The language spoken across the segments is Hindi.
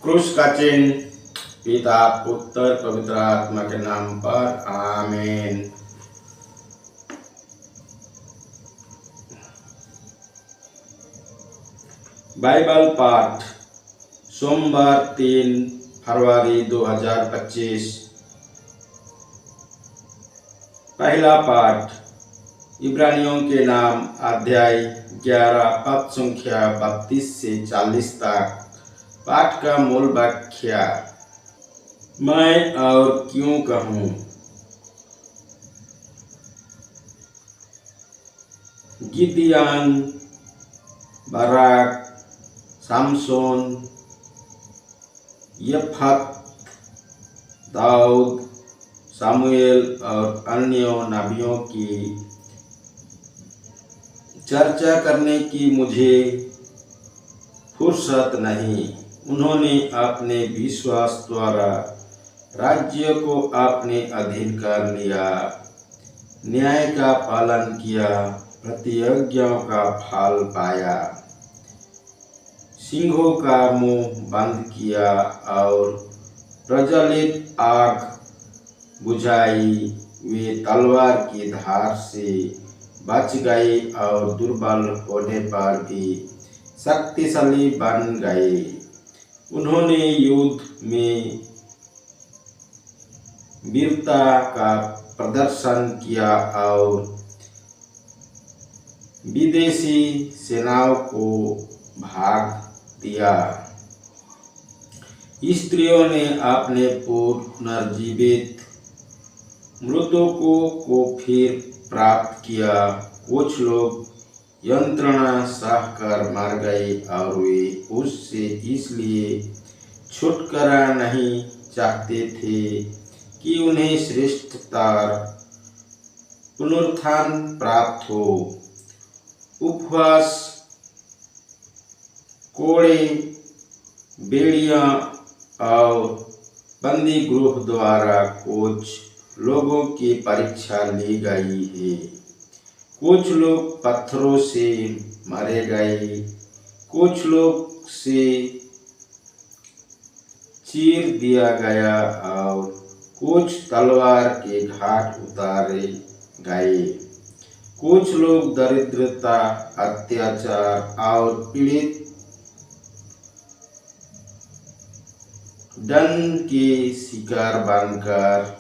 क्रूस का चिन्ह। पिता पुत्र पवित्र आत्मा के नाम पर आमीन। बाइबल पाठ सोमवार 3 फरवरी 2025। पहला पाठ इब्रानियों के नाम अध्याय 11 पद संख्या 32 से 40 तक। पाठ का मूल व्याख्या। मैं और क्यों कहूँ। गिदियन, बाराक, सामसोन, यफत, दाऊद, सामुएल और अन्य नबियों की चर्चा करने की मुझे फुर्सत नहीं। उन्होंने अपने विश्वास द्वारा राज्य को अपने अधीन कर लिया, न्याय का पालन किया, प्रतिज्ञाओं का फल पाया, सिंहों का मुंह बंद किया और प्रज्वलित आग बुझाई। वे तलवार की धार से बच गए और दुर्बल होने पर भी शक्तिशाली बन गए। उन्होंने युद्ध में वीरता का प्रदर्शन किया और विदेशी सेनाओं को भाग दिया। स्त्रियों ने अपने पुनर्जीवित मृतकों को फिर प्राप्त किया। कुछ लोग यंत्रणा सहकर मर गए और वे उससे इसलिए छुटकारा नहीं चाहते थे कि उन्हें श्रेष्ठतर पुनरुत्थान प्राप्त हो। उपवास, कोड़े, बेड़ियां और बंदी गृह द्वारा कुछ लोगों की परीक्षा ली गई है। कुछ लोग पत्थरों से मारे गए, कुछ लोग से चीर दिया गया और कुछ तलवार के घाट उतारे गए। कुछ लोग दरिद्रता, अत्याचार और पीड़ित डन के शिकार बनकर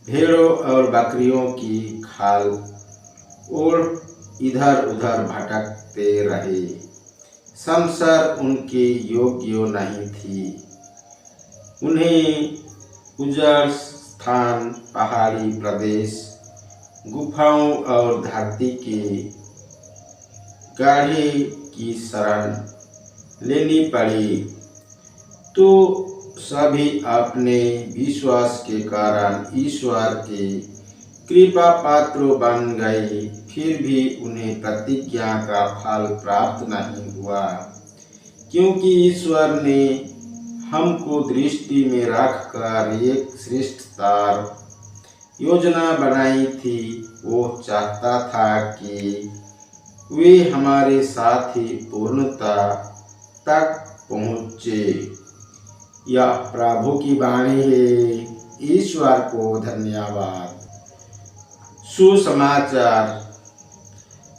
भेड़ों और बकरियों की खाल और इधर उधर भटकते रहे। संसार उनके योग्य नहीं थी। उन्हें उजाड़ स्थान, पहाड़ी प्रदेश, गुफाओं और धरती के गाढ़े की शरण लेनी पड़ी। तो सभी अपने विश्वास के कारण ईश्वर के कृपा पात्र बन गए। फिर भी उन्हें प्रतिज्ञा का फल प्राप्त नहीं हुआ, क्योंकि ईश्वर ने हमको दृष्टि में रखकर एक श्रेष्ठतर योजना बनाई थी। वो चाहता था कि वे हमारे साथ ही पूर्णता तक पहुँचे। यह प्रभु की वाणी है। ईश्वर को धन्यवाद। सुसमाचार।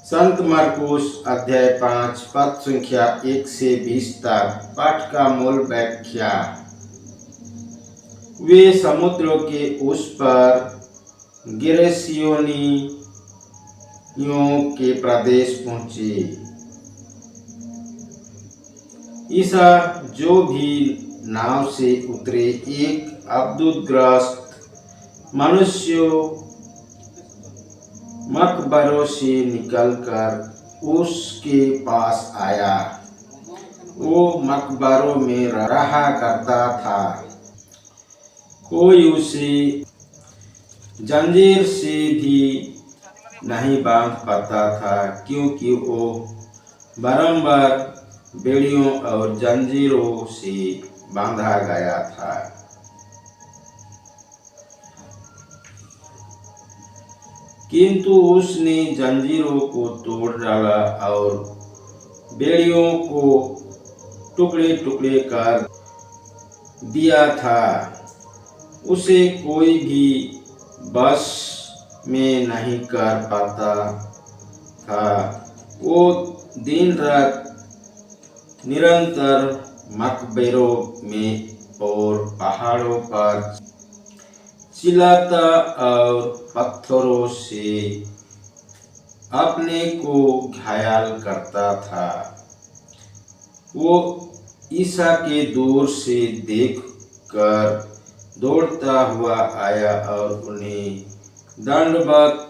संत मरकुस अध्याय 5 पद संख्या 1 से 20 तक। पाठ का मूल व्याख्या। वे समुद्र के उस पर गिरसियोनियों के प्रदेश पहुंचे। ईसा जो भी नाव से उतरे एक अद्भुतग्रस्त मनुष्य मकबरों से निकलकर उसके पास आया। वो मकबरों में रहा करता था। कोई उसे जंजीर से भी नहीं बांध पाता था, क्योंकि वो बारंबार बेड़ियों और जंजीरों से बांधा गया था। किंतु उसने जंजीरों को तोड़ डाला और बेड़ियों को टुकड़े टुकड़े कर दिया था। उसे कोई भी बस में नहीं कर पाता था। वो दिन रात निरंतर मकबरों में और पहाड़ों पर चिल्लाता और पत्थरों से अपने को घायल करता था। वो ईसा के दूर से देखकर दौड़ता हुआ आया और उन्हें दंडवत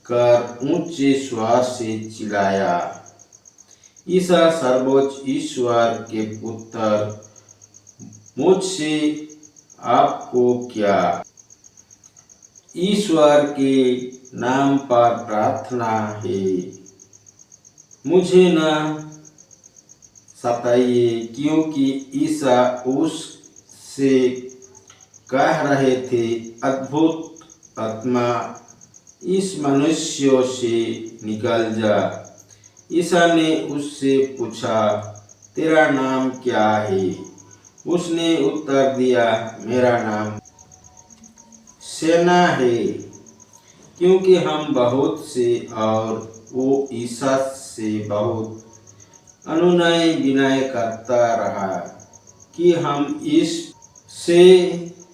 कर ऊंचे स्वर से चिल्लाया, ईसा सर्वोच्च ईश्वर के पुत्र, मुझसे आपको क्या? ईश्वर के नाम पर प्रार्थना है, मुझे न सताइए। क्योंकि ईसा उससे कह रहे थे, अद्भुत आत्मा इस मनुष्य से निकल जा। ईसा ने उससे पूछा, तेरा नाम क्या है? उसने उत्तर दिया, मेरा नाम सेना है, क्योंकि हम बहुत से। और वो ईसा से बहुत अनुनय विनय करता रहा कि हम इससे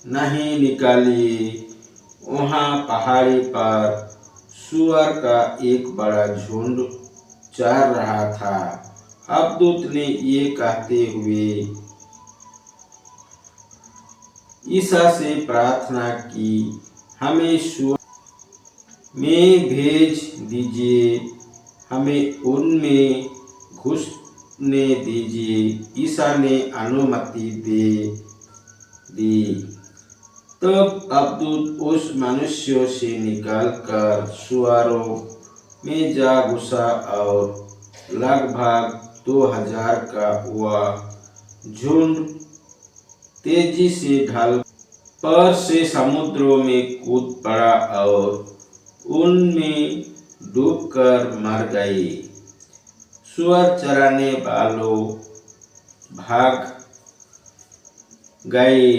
नहीं निकालिए। वहाँ पहाड़ी पर सूअर का एक बड़ा झुंड चर रहा था। अब्दूत ने ये कहते हुए ईसा से प्रार्थना की, हमें सूअर में भेज दीजिए, हमें उनमें घुसने दीजिए। ईसा ने अनुमति दे दी। तब अब्दूत उस मनुष्य से निकलकर सूअरों में जा घुसा और लगभग 2000 का वह झुंड तेजी से ढल पर से समुद्रों में कूद पड़ा और उनमें डूबकर मर गए। सूअर चराने वालों भाग गए।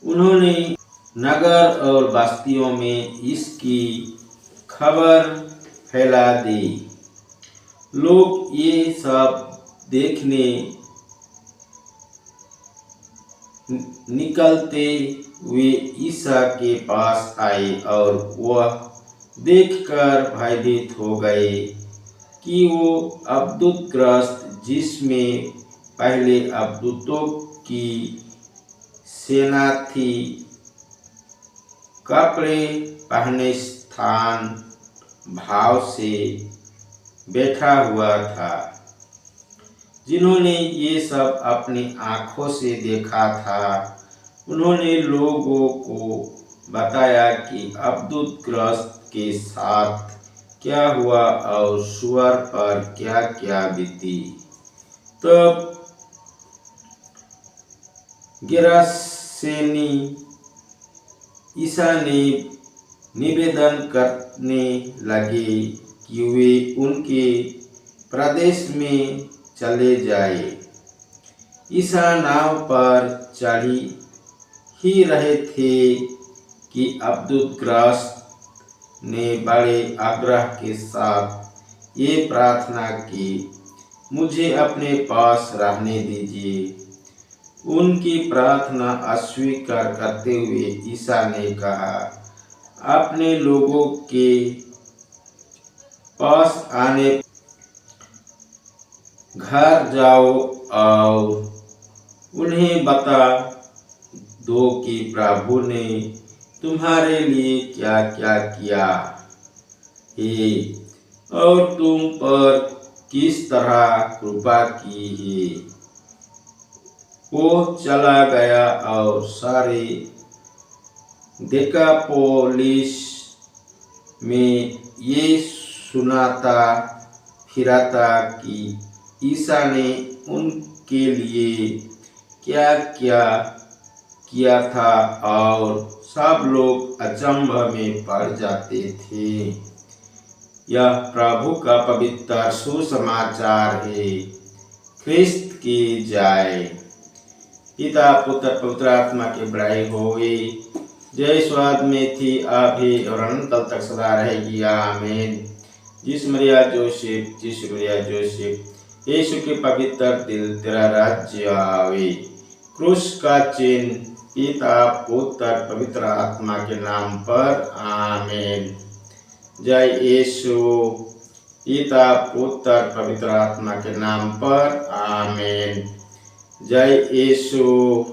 उन्होंने नगर और बस्तियों में इसकी खबर फैला दी। लोग ये सब देखने निकलते हुए ईसा के पास आए और वह देखकर भयभीत हो गए कि वो अब्दूतग्रस्त, जिसमें पहले अब्दूतों की सेना थी, कपड़े पहने स्थान भाव से बैठा हुआ था। जिन्होंने ये सब अपनी आंखों से देखा था, उन्होंने लोगों को बताया कि अब्दूतग्रस्त के साथ क्या हुआ और सूअर पर क्या क्या बीती। तब गेरासेनी ईसा ने निवेदन करने लगे कि वे उनके प्रदेश में चले जाए। ईसा नाव पर चढ़ी ही रहे थे कि अब्दूतग्रस्त ने बड़े आग्रह के साथ ये प्रार्थना की, मुझे अपने पास रहने दीजिए। उनकी प्रार्थना अस्वीकार करते हुए ईसा ने कहा, अपने लोगों के पास आने घर जाओ और उन्हें बता दो कि प्रभु ने तुम्हारे लिए क्या क्या किया है और तुम पर किस तरह कृपा की है। वो चला गया और सारे देकापोलिस में ये सुनाता फिराता कि ईसा ने उनके लिए क्या क्या किया था, और सब लोग अचंभ में पड़ जाते थे। यह प्रभु का पवित्र सुसमाचार है। ख्रिस्त की जाए। पिता पुत्र पवित्र आत्मा की बड़ाई होगी, जय स्वाद में थी अभी और अनंत काल तक सदा रहेगी, आमीन। जिस मरिया जोसेफ यीशु के पवित्र दिल तेरा राज्य आवे। क्रूस का चिन्ह पिता पुत्र पवित्र आत्मा के नाम पर, आमीन। जय यीशु पिता पुत्र पवित्र आत्मा के नाम पर, आमीन। जय यीशु।